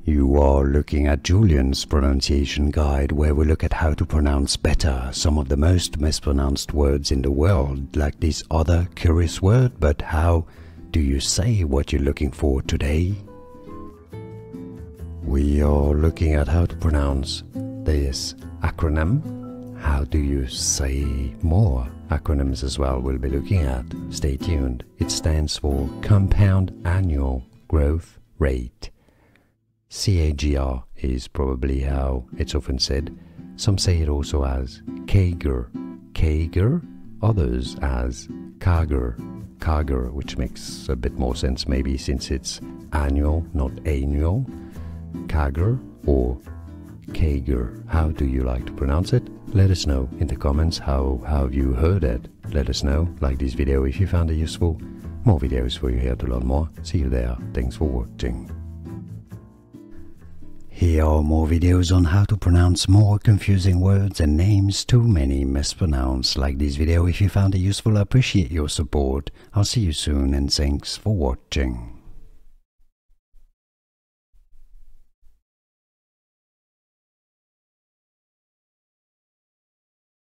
You are looking at Julian's pronunciation guide, where we look at how to pronounce better some of the most mispronounced words in the world, like this other curious word. But how do you say what you're looking for today? We are looking at how to pronounce this acronym. How do you say more acronyms as well we'll be looking at. Stay tuned. It stands for Compound Annual Growth Rate. CAGR is probably how it's often said. Some say it also as Cagr, Cagr, others as Cagr, Cagr, which makes a bit more sense maybe since it's annual, not annual. Cagr or Cagr. How do you like to pronounce it? Let us know in the comments. How have you heard it? Let us know. Like this video if you found it useful. More videos for you here to learn more. See you there. Thanks for watching. Here are more videos on how to pronounce more confusing words and names too many mispronounced. Like this video if you found it useful. I appreciate your support. I'll see you soon and thanks for watching.